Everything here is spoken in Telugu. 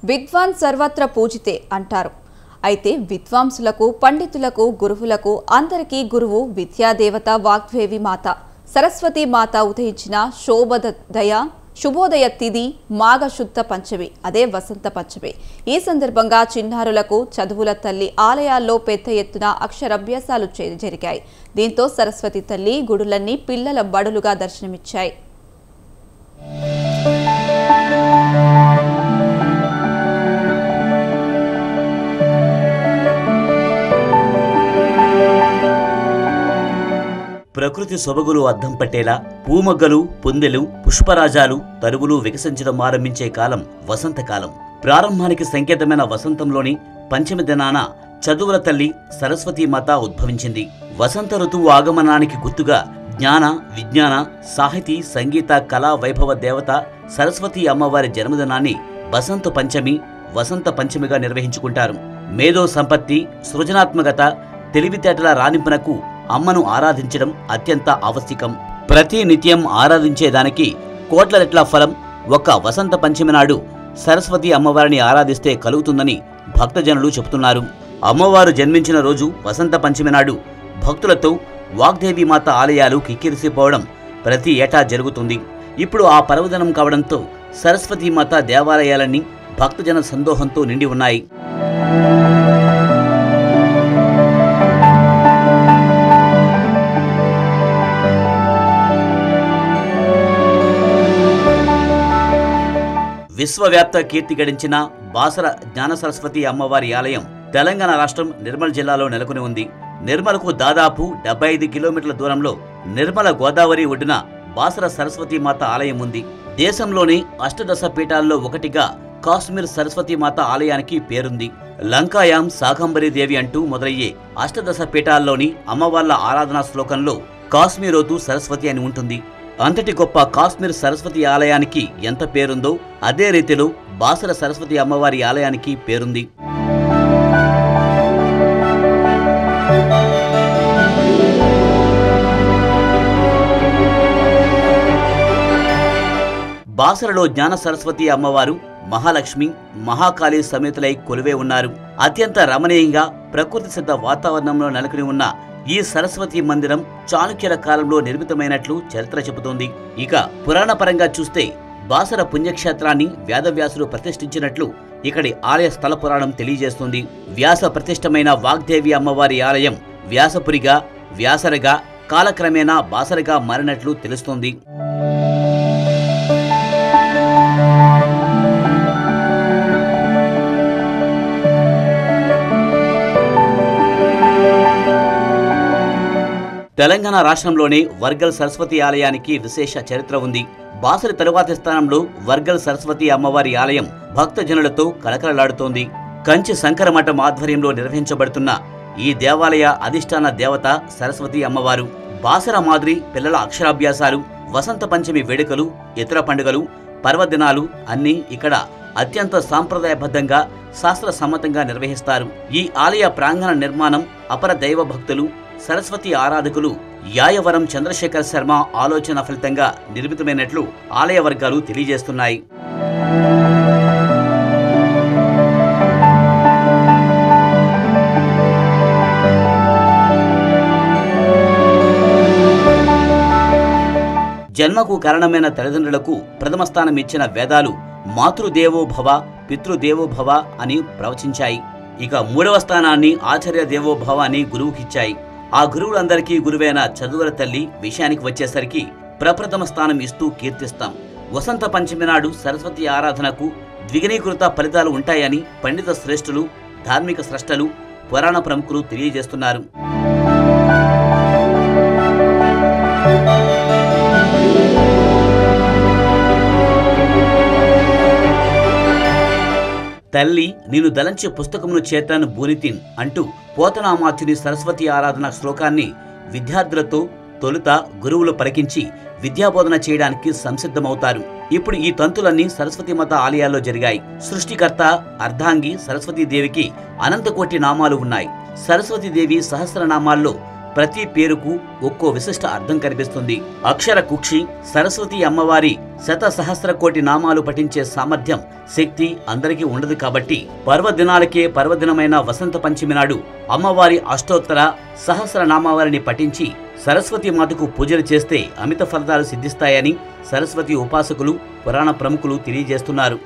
విద్వాన్ సర్వత్ర పూజితే అంటారు. అయితే విద్వాంసులకు, పండితులకు, గురువులకు అందరికీ గురువు విద్యాదేవత వాగ్దేవి మాత సరస్వతి మాత ఉదయించిన శుభోదయ తిథి మాఘ శుద్ధ పంచమి, అదే వసంత పంచమి. ఈ సందర్భంగా చిన్నారులకు చదువుల తల్లి ఆలయాల్లో పెద్ద ఎత్తున అక్షరాభ్యాసాలు జరిగాయి. దీంతో సరస్వతి తల్లి గుడులన్నీ పిల్లల బడులుగా దర్శనమిచ్చాయి. ప్రకృతి సొబగులు అద్దం పట్టేలా పూమొగ్గలు, పొందెలు, పుష్పరాజాలు, తరువులు వికసించడం ఆరంభించే కాలం వసంతకాలం. ప్రారంభానికి సంకేతమైన వసంతంలోని పంచమి దినాన చదువుల తల్లి సరస్వతీమాత ఉద్భవించింది. వసంత ఋతువు ఆగమనానికి గుర్తుగా జ్ఞాన, విజ్ఞాన, సాహితీ, సంగీత, కళా వైభవ దేవత సరస్వతీ అమ్మవారి జన్మదినాన్ని వసంత పంచమిగా నిర్వహించుకుంటారు. మేధో సంపత్తి, సృజనాత్మకత, తెలివితేటల రాణింపునకు అమ్మను ఆరాధించడం అత్యంత ఆవశ్యకం. ప్రతి నిత్యం ఆరాధించేదానికి కోట్ల రెట్ల ఫలం ఒక్క వసంత పంచమి నాడు సరస్వతి అమ్మవారిని ఆరాధిస్తే కలుగుతుందని భక్తజనులు చెబుతున్నారు. అమ్మవారు జన్మించిన రోజు వసంత పంచమి నాడు భక్తులతో వాగ్దేవి మాత ఆలయాలు కిక్కిరిసిపోవడం ప్రతి ఏటా జరుగుతుంది. ఇప్పుడు ఆ పర్వదినం కావడంతో సరస్వతీమాత దేవాలయాలన్నీ భక్తజన సందోహంతో నిండి ఉన్నాయి. విశ్వవ్యాప్త కీర్తి గడించిన బాసర జ్ఞాన సరస్వతి అమ్మవారి ఆలయం తెలంగాణ రాష్ట్రం నిర్మల్ జిల్లాలో నెలకొని ఉంది. నిర్మల్కు దాదాపు 75 కిలోమీటర్ల దూరంలో నిర్మల గోదావరి ఒడ్డున బాసర సరస్వతి మాత ఆలయం ఉంది. దేశంలోని అష్టదశ పీఠాల్లో ఒకటిగా కాశ్మీర్ సరస్వతి మాత ఆలయానికి పేరుంది. లంకాయాం శాకంబరీ దేవి అంటూ మొదలయ్యే అష్టదశ పీఠాల్లోని అమ్మవార్ల ఆరాధనా శ్లోకంలో కాశ్మీరోతు సరస్వతి అని ఉంటుంది. అంతటి గొప్ప కాశ్మీర్ సరస్వతి ఆలయానికి ఎంత పేరుందో అదే రీతిలో బాసర సరస్వతి అమ్మవారి ఆలయానికి పేరుంది. బాసరలో జ్ఞాన సరస్వతి అమ్మవారు మహాలక్ష్మి, మహాకాళి సమేతులై కొలువే ఉన్నారు. అత్యంత రమణీయంగా ప్రకృతి సిద్ధ వాతావరణంలో నెలకొని ఉన్న ఈ సరస్వతి మందిరం చాళుక్యుల కాలంలో నిర్మితమైనట్లు చరిత్ర చెబుతోంది. ఇక పురాణపరంగా చూస్తే బాసర పుణ్యక్షేత్రాన్ని వేదవ్యాసుడు ప్రతిష్ఠించినట్లు ఇక్కడి ఆలయ స్థల పురాణం తెలియజేస్తుంది. వ్యాస ప్రతిష్టమైన వాగ్దేవి అమ్మవారి ఆలయం వ్యాసపురిగా, వ్యాసరగా, కాలక్రమేణా బాసరగా మారినట్లు తెలుస్తోంది. తెలంగాణ రాష్ట్రంలోని వర్గల్ సరస్వతి ఆలయానికి విశేష చరిత్ర ఉంది. బాసరి తరువాతి స్థానంలో వర్గల్ సరస్వతి అమ్మవారి ఆలయం భక్తజనులతో కలకలలాడుతోంది. కంచి శంకరమఠం ఆధ్వర్యంలో నిర్వహించబడుతున్న ఈ దేవాలయ అధిష్టాన దేవత సరస్వతి అమ్మవారు. బాసర మాదిరి పిల్లల అక్షరాభ్యాసాలు, వసంత పంచమి వేడుకలు, ఇతర పండుగలు, పర్వదినాలు అన్నీ ఇక్కడ అత్యంత సాంప్రదాయబద్ధంగా, శాస్త్ర సమ్మతంగా నిర్వహిస్తారు. ఈ ఆలయ ప్రాంగణ నిర్మాణం అపర దైవ భక్తులు, సరస్వతి ఆరాధకులు యాయవరం చంద్రశేఖర్ శర్మ ఆలోచన ఫలితంగా నిర్మితమైనట్లు ఆలయ వర్గాలు తెలియజేస్తున్నాయి. జన్మకు కారణమైన తల్లిదండ్రులకు ప్రథమ స్థానం ఇచ్చిన వేదాలు మాతృదేవోభవ, పితృదేవోభవ అని ప్రవచించాయి. ఇక 3వ స్థానాన్ని ఆచార్య దేవోభవ అని గురువుకిచ్చాయి. ఆ గురువులందరికీ గురువైన చదువుల తల్లి విషయానికి వచ్చేసరికి ప్రప్రథమ స్థానం ఇస్తూ కీర్తిస్తాం. వసంత పంచమి నాడు సరస్వతి ఆరాధనకు ద్విగుణీకృత ఫలితాలు ఉంటాయని పండిత శ్రేష్ఠులు, ధార్మిక స్రష్టలు, పురాణ ప్రముఖులు తెలియజేస్తున్నారు. తల్లి నిన్ను దలంచే పుస్తకమును చేతను బూనితిన్ అంటూ పోతనామాత్యుని సరస్వతి ఆరాధన శ్లోకాన్ని విద్యార్థులతో తొలుత గురువులు పలికించి విద్యాబోధన చేయడానికి సంసిద్ధమవుతారు. ఇప్పుడు ఈ తంతులన్నీ సరస్వతీమాత ఆలయాల్లో జరిగాయి. సృష్టికర్త అర్ధాంగి సరస్వతీదేవికి అనంతకోటి నామాలు ఉన్నాయి. సరస్వతీదేవి సహస్రనామాల్లో ప్రతి పేరుకు ఒక్కో విశిష్ట అర్థం కనిపిస్తుంది. అక్షర కుక్షి సరస్వతి అమ్మవారి శతసహస్ర కోటి నామాలు పఠించే సామర్థ్యం, శక్తి అందరికీ ఉండదు కాబట్టి పర్వదినాలకే పర్వదినమైన వసంత పంచమి నాడు అమ్మవారి అష్టోత్తర సహస్ర నామావళిని పఠించి సరస్వతి మాతకు పూజలు చేస్తే అమిత ఫలితాలు సిద్ధిస్తాయని సరస్వతి ఉపాసకులు, పురాణ ప్రముఖులు తెలియజేస్తున్నారు.